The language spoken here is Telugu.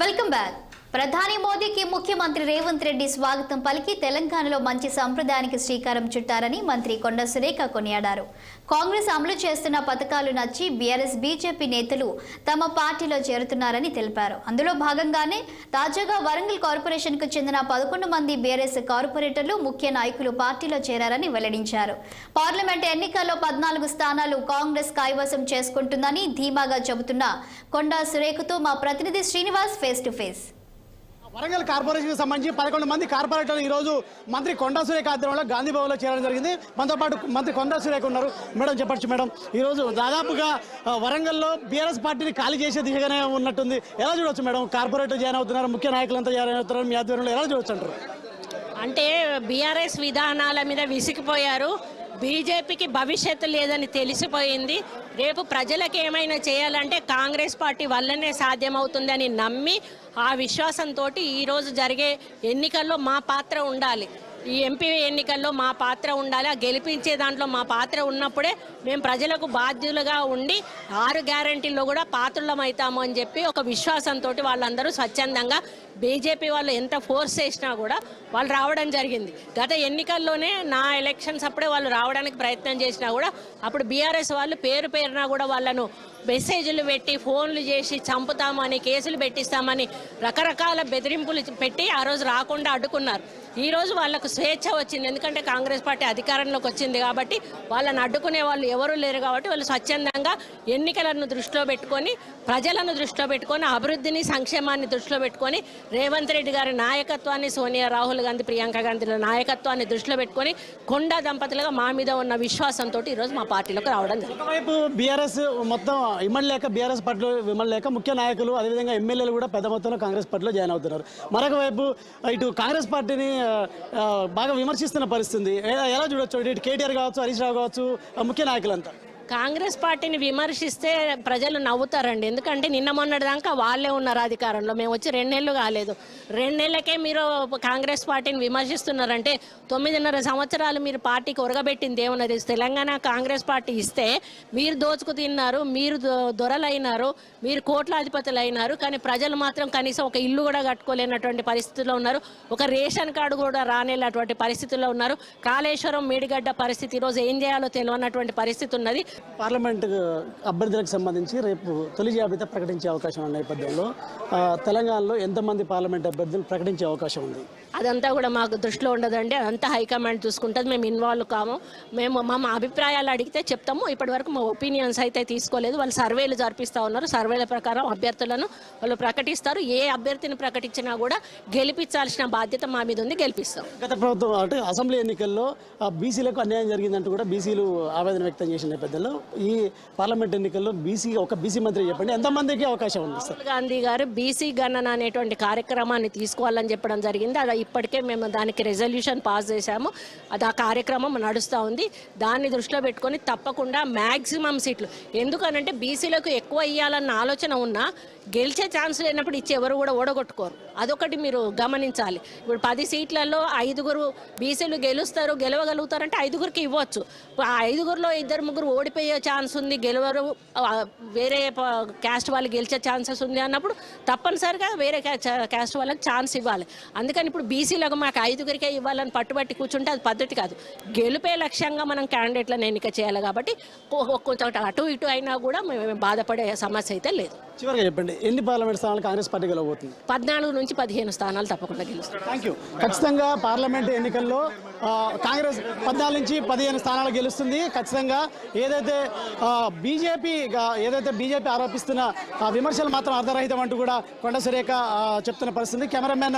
Welcome back. ప్రధాని మోదీకి ముఖ్యమంత్రి రేవంత్ రెడ్డి స్వాగతం పలికి తెలంగాణలో మంచి సంప్రదాయానికి శ్రీకారం చుట్టారని మంత్రి కొండ సురేఖ కొనియాడారు. కాంగ్రెస్ అమలు చేస్తున్న పథకాలు నచ్చి బీఆర్ఎస్ బీజేపీ నేతలు తమ పార్టీలో చేరుతున్నారని తెలిపారు. అందులో భాగంగానే తాజాగా వరంగల్ కార్పొరేషన్ కు చెందిన 11 మంది బీఆర్ఎస్ కార్పొరేటర్లు ముఖ్య నాయకులు పార్టీలో చేరారని వెల్లడించారు. పార్లమెంట్ ఎన్నికల్లో 14 స్థానాలు కాంగ్రెస్ కైవసం చేసుకుంటుందని ధీమాగా చెబుతున్న కొండ సురేఖతో మా ప్రతినిధి Srinivas face to face. Warangal కార్పొరేషన్కి సంబంధించి 11 మంది కార్పొరేటర్లు ఈరోజు మంత్రి కొండ సురేఖ ఆధ్వర్యంలో గాంధీ భవన్లో చేరడం జరిగింది. మనతో పాటు మంత్రి కొండ సురేఖ ఉన్నారు. మేడం చెప్పచ్చు మేడం, ఈరోజు దాదాపుగా వరంగల్లో బీఆర్ఎస్ పార్టీని ఖాళీ చేసే దిశగానే ఉన్నట్టుంది. ఎలా చూడవచ్చు మేడం? కార్పొరేటర్ జాయిన్ అవుతున్నారు, ముఖ్య నాయకులంతా జాయిన్ అవుతున్నారు, మీ ఆధ్వర్యంలో ఎలా చూడవచ్చు అంటారు? అంటే బీఆర్ఎస్ విధానాల మీద విసిగిపోయారు. బీజేపీకి భవిష్యత్తు లేదని తెలిసిపోయింది. రేపు ప్రజలకు ఏమైనా చేయాలంటే కాంగ్రెస్ పార్టీ వల్లనే సాధ్యమవుతుందని నమ్మి ఆ విశ్వాసంతో ఈరోజు జరిగే ఎన్నికల్లో మా పాత్ర ఉండాలి, ఈ ఎంపీ ఎన్నికల్లో మా పాత్ర ఉండాలి, ఆ గెలిపించే దాంట్లో మా పాత్ర ఉన్నప్పుడే మేము ప్రజలకు బాధ్యులుగా ఉండి 6 గ్యారంటీల్లో కూడా పాత్రలమవుతాము అని చెప్పి ఒక విశ్వాసంతో వాళ్ళందరూ స్వచ్ఛందంగా బీజేపీ వాళ్ళు ఎంత ఫోర్స్ చేసినా కూడా వాళ్ళు రావడం జరిగింది. గత ఎన్నికల్లోనే నా ఎలక్షన్స్ అప్పుడే వాళ్ళు రావడానికి ప్రయత్నం చేసినా కూడా అప్పుడు బీఆర్ఎస్ వాళ్ళు పేరున కూడా వాళ్ళను మెసేజ్లు పెట్టి ఫోన్లు చేసి చంపుతామని, కేసులు పెట్టిస్తామని రకరకాల బెదిరింపులు పెట్టి ఆ రోజు రాకుండా అడ్డుకున్నారు. ఈరోజు వాళ్ళకు స్వేచ్ఛ వచ్చింది, ఎందుకంటే కాంగ్రెస్ పార్టీ అధికారంలోకి వచ్చింది కాబట్టి వాళ్ళని అడ్డుకునే వాళ్ళు ఎవరూ లేరు కాబట్టి వాళ్ళు స్వచ్ఛందంగా ఎన్నికలను దృష్టిలో పెట్టుకొని, ప్రజలను దృష్టిలో పెట్టుకొని, అభివృద్ధిని సంక్షేమాన్ని దృష్టిలో పెట్టుకొని రేవంత్ రెడ్డి గారి నాయకత్వాన్ని, సోనియా, రాహుల్ గాంధీ, ప్రియాంక గాంధీల నాయకత్వాన్ని దృష్టిలో పెట్టుకొని కొండా దంపతులుగా మా మీద ఉన్న విశ్వాసంతో ఈరోజు మా పార్టీలోకి రావడం జరిగింది. ఒకవైపు బీఆర్ఎస్ మొత్తం ఇమ్మడలేక బీఆర్ఎస్ పార్టీలో విమడలేక ముఖ్య నాయకులు అదేవిధంగా ఎమ్మెల్యేలు కూడా పెద్ద మొత్తంలో కాంగ్రెస్ పార్టీలో జాయిన్ అవుతున్నారు. మరొక వైపు ఇటు కాంగ్రెస్ పార్టీని బాగా విమర్శిస్తున్న పరిస్థితి ఎలా చూడొచ్చు? ఇటు కేటీఆర్ కావచ్చు, హరీష్ రావు కావచ్చు, ముఖ్య నాయకులంతా కాంగ్రెస్ పార్టీని విమర్శిస్తే ప్రజలు నవ్వుతారండి. ఎందుకంటే నిన్న మొన్నటిదాకా వాళ్ళే ఉన్నారు అధికారంలో, మేము వచ్చి 2 నెలలు కాలేదు. 2 నెలలకే మీరు కాంగ్రెస్ పార్టీని విమర్శిస్తున్నారంటే 9.5 సంవత్సరాలు మీరు పార్టీకి ఒరగబెట్టింది ఏమన్నది? తెలంగాణ కాంగ్రెస్ పార్టీ ఇస్తే మీరు దోచుకు తిన్నారు, మీరు దొరలైనారు, మీరు కోట్లాధిపతులు అయినారు. కానీ ప్రజలు మాత్రం కనీసం ఒక ఇల్లు కూడా కట్టుకోలేనటువంటి పరిస్థితుల్లో ఉన్నారు, ఒక రేషన్ కార్డు కూడా రానేటువంటి పరిస్థితుల్లో ఉన్నారు. కాళేశ్వరం మేడిగడ్డ పరిస్థితి ఈరోజు ఏం చేయాలో తెలియనటువంటి పరిస్థితి ఉన్నది. పార్లమెంట్ అభ్యర్థులకు సంబంధించి రేపు తొలి జాబితా ప్రకటించే అవకాశం ఉన్న నేపథ్యంలో తెలంగాణలో ఎంతమంది పార్లమెంట్ అభ్యర్థులు ప్రకటించే అవకాశం ఉంది? అదంతా కూడా మాకు దృష్టిలో ఉండదండి, అదంతా హైకమాండ్ చూసుకుంటుంది. మేము ఇన్వాల్వ్ కాము. మేము మా అభిప్రాయాలు అడిగితే చెప్తాము. ఇప్పటివరకు మా ఒపీనియన్స్ అయితే తీసుకోలేదు. వాళ్ళు సర్వేలు జరిపిస్తూ ఉన్నారు. సర్వేల ప్రకారం అభ్యర్థులను వాళ్ళు ప్రకటిస్తారు. ఏ అభ్యర్థిని ప్రకటించినా కూడా గెలిపించాల్సిన బాధ్యత మా మీద ఉంది, గెలిపిస్తాం. గత ప్రభుత్వం అంటే అసెంబ్లీ ఎన్నికల్లో బీసీలకు అన్యాయం జరిగిందంటూ కూడా బీసీలు ఆవేదన వ్యక్తం చేసిన నేపథ్యంలో ఈ పార్లమెంట్ ఎన్నికల్లో ఒక బీసీ మంత్రి చెప్పండి, ఎంతమందికి అవకాశం ఉంది? రాహుల్ గాంధీ గారు బీసీ గణన అనేటువంటి కార్యక్రమాన్ని తీసుకోవాలని చెప్పడం జరిగింది. అది ఇప్పటికే మేము దానికి రెజల్యూషన్ పాస్ చేశాము. అది ఆ కార్యక్రమం నడుస్తూ ఉంది. దాన్ని దృష్టిలో పెట్టుకొని తప్పకుండా మ్యాక్సిమం సీట్లు, ఎందుకనంటే బీసీలకు ఎక్కువ ఇవ్వాలన్న ఆలోచన ఉన్నా గెలిచే ఛాన్స్ లేనప్పుడు ఇచ్చి ఎవరు కూడా ఓడగొట్టుకోరు. అదొకటి మీరు గమనించాలి. ఇప్పుడు 10 సీట్లలో 5 బీసీలు గెలవగలుగుతారంటే 5కి ఇవ్వచ్చు. ఆ 5లో 2-3 ఓడిపోయే ఛాన్స్ ఉంది, గెలవరు, వేరే క్యాస్ట్ వాళ్ళు గెలిచే ఛాన్సెస్ ఉంది అన్నప్పుడు తప్పనిసరిగా వేరే క్యాస్ట్ వాళ్ళకి ఛాన్స్ ఇవ్వాలి. అందుకని ఇప్పుడు బీసీలకు మాకు 5కే ఇవ్వాలని పట్టుబట్టి కూర్చుంటే అది పద్ధతి కాదు. గెలిపే లక్ష్యంగా మనం క్యాండిడేట్లను ఎన్నిక చేయాలి కాబట్టి కొంచెం అటు ఇటు అయినా కూడా మేము బాధపడే సమస్య అయితే లేదు. చివరిగా చెప్పండి, ఎన్ని పార్లమెంట్ స్థానాలు కాంగ్రెస్ పార్టీ గెలవబోతుంది? 14 నుంచి 15 స్థానాలు తప్పకుండా గెలుస్తారు. Thank you. ఖచ్చితంగా పార్లమెంట్ ఎన్నికల్లో కాంగ్రెస్ 14 నుంచి 15 స్థానాలు గెలుస్తుంది. ఖచ్చితంగా ఏదైతే బీజేపీ ఆరోపిస్తున్న విమర్శలు మాత్రం అర్ధరహితం అంటూ కూడా కొండ సురేఖ చెప్తున్న పరిస్థితి. కెమెరామెన్